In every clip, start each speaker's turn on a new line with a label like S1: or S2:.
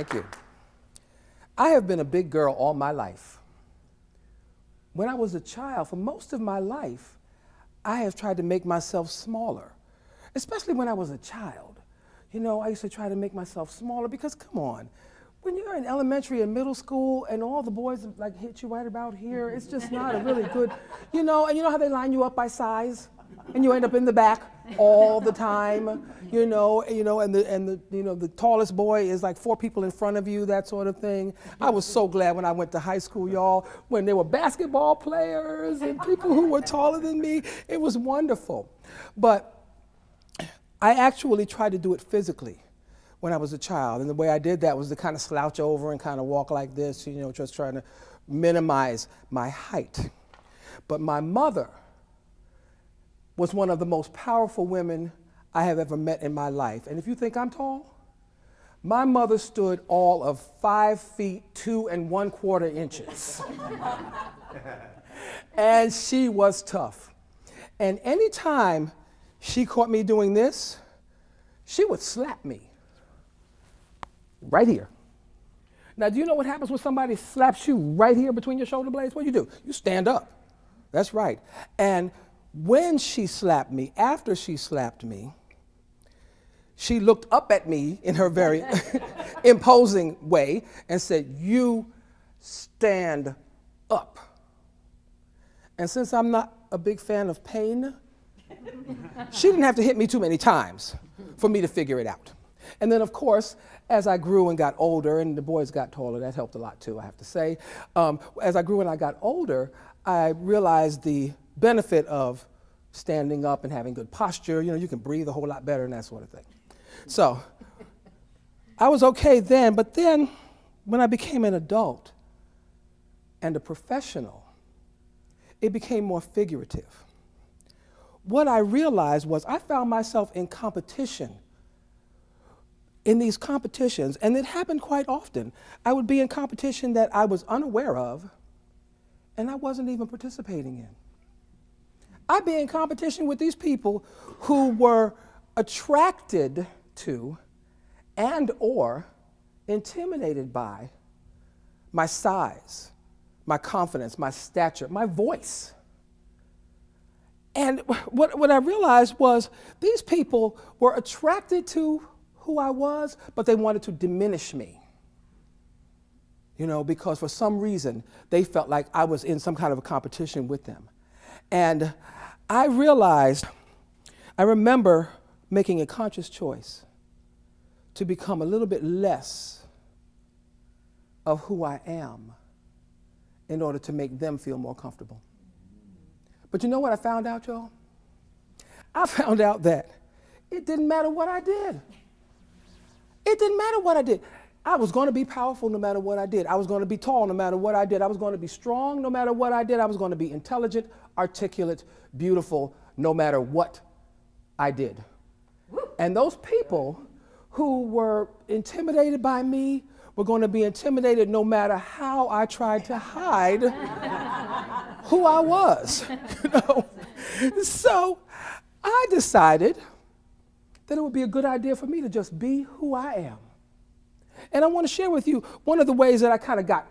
S1: Thank you. I have been a big girl all my life. When I was a child, for most of my life, I have tried to make myself smaller, especially when I was a child. You know, I used to try to make myself smaller because, come on, when you're in elementary and middle school and all the boys like hit you right about here, it's just not a really good, you know, and you know how they line you up by size? And you end up in the back all the time, and the tallest boy is like 4 people in front of you, that sort of thing. I was so glad when I went to high school, y'all, when there were basketball players and people who were taller than me. It was wonderful. But I actually tried to do it physically when I was a child. And the way I did that was to kind of slouch over and kind of walk like this, just trying to minimize my height. But my mother was one of the most powerful women I have ever met in my life. And if you think I'm tall, my mother stood all of 5 feet 2 1/4 inches. And she was tough. And anytime she caught me doing this, she would slap me right here. Now, do you know what happens when somebody slaps you right here between your shoulder blades? What do? You stand up. That's right. And when she slapped me, after she slapped me, she looked up at me in her very imposing way and said, "You stand up." And since I'm not a big fan of pain, she didn't have to hit me too many times for me to figure it out. And then, of course, as I grew and got older, and the boys got taller, that helped a lot too, I have to say. As I grew and I got older, I realized the benefit of standing up and having good posture. You can breathe a whole lot better and that sort of thing. So I was okay then, but then when I became an adult and a professional, it became more figurative. What I realized was I found myself in competition, in these competitions, and it happened quite often. I would be in competition that I was unaware of, and I wasn't even participating in. I'd be in competition with these people who were attracted to and or intimidated by my size, my confidence, my stature, my voice. And what I realized was these people were attracted to who I was, but they wanted to diminish me. Because for some reason, they felt like I was in some kind of a competition with them. And I remember making a conscious choice to become a little bit less of who I am in order to make them feel more comfortable. But you know what I found out, y'all? I found out that it didn't matter what I did. It didn't matter what I did. I was going to be powerful no matter what I did. I was going to be tall no matter what I did. I was going to be strong no matter what I did. I was going to be intelligent, articulate, beautiful, no matter what I did. And those people who were intimidated by me were going to be intimidated no matter how I tried to hide who I was. So I decided that it would be a good idea for me to just be who I am. And I want to share with you one of the ways that I kind of got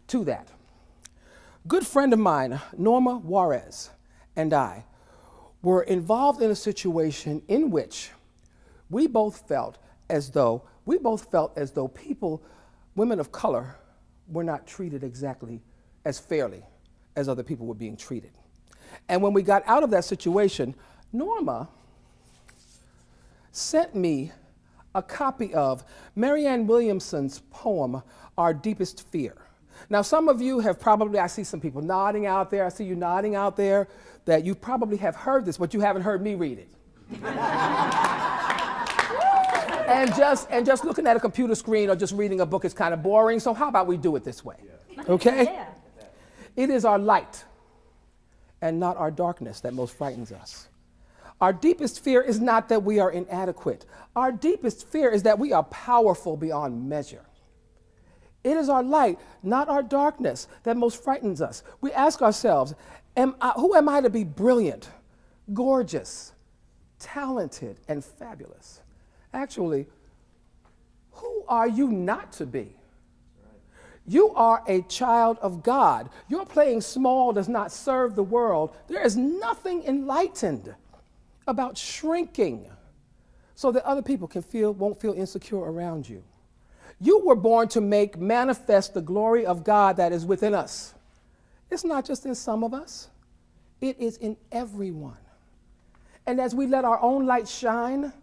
S1: to that. Good friend of mine, Norma Juarez, and I were involved in a situation in which we both felt as though people, women of color, were not treated exactly as fairly as other people were being treated. And when we got out of that situation, Norma sent me a copy of Marianne Williamson's poem, Our Deepest Fear. Now, some of you have probably, I see some people nodding out there, I see you nodding out there, that you probably have heard this, but you haven't heard me read it. and just looking at a computer screen or just reading a book is kind of boring, so how about we do it this way, okay? Yeah. It is our light and not our darkness that most frightens us. Our deepest fear is not that we are inadequate. Our deepest fear is that we are powerful beyond measure. It is our light, not our darkness, that most frightens us. We ask ourselves, who am I to be brilliant, gorgeous, talented, and fabulous? Actually, Who are you not to be? You are a child of God. Your playing small does not serve the world. There is nothing enlightened about shrinking so that other people won't feel insecure around you. You were born to make manifest the glory of God that is within us. It's not just in some of us, it is in everyone. And as we let our own light shine,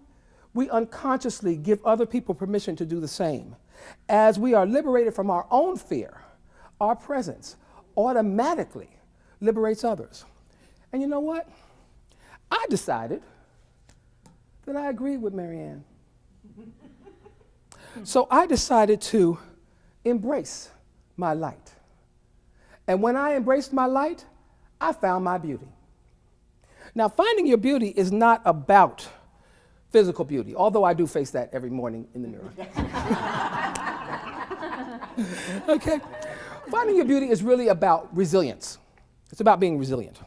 S1: we unconsciously give other people permission to do the same. As we are liberated from our own fear, our presence automatically liberates others. And you know what? I decided that I agreed with Marianne. So I decided to embrace my light. And when I embraced my light, I found my beauty. Now, finding your beauty is not about physical beauty, although I do face that every morning in the mirror. Okay? Finding your beauty is really about resilience. It's about being resilient.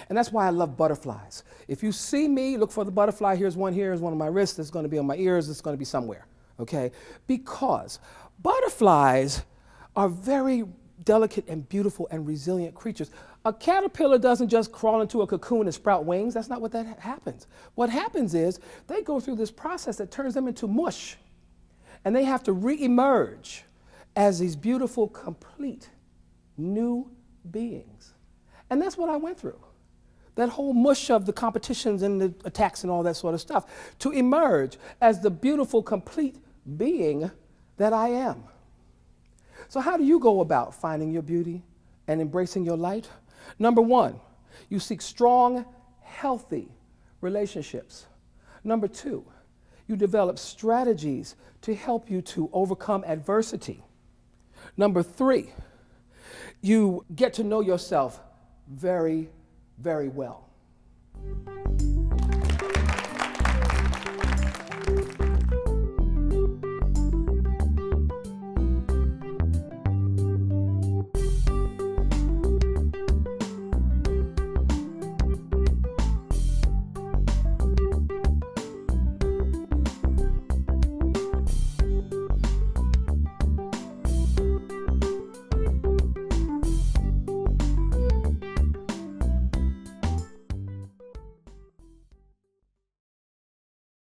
S1: And that's why I love butterflies. If you see me, look for the butterfly. Here's one here, here's one on my wrist, it's going to be on my ears, it's going to be somewhere. Okay? Because butterflies are very delicate and beautiful and resilient creatures. A caterpillar doesn't just crawl into a cocoon and sprout wings. That's not what that happens. What happens is they go through this process that turns them into mush, and they have to re-emerge as these beautiful, complete, new beings. And that's what I went through. That whole mush of the competitions and the attacks and all that sort of stuff, to emerge as the beautiful, complete being that I am. So how do you go about finding your beauty and embracing your light? Number one, you seek strong, healthy relationships. Number two, you develop strategies to help you to overcome adversity. Number three, you get to know yourself very, very well.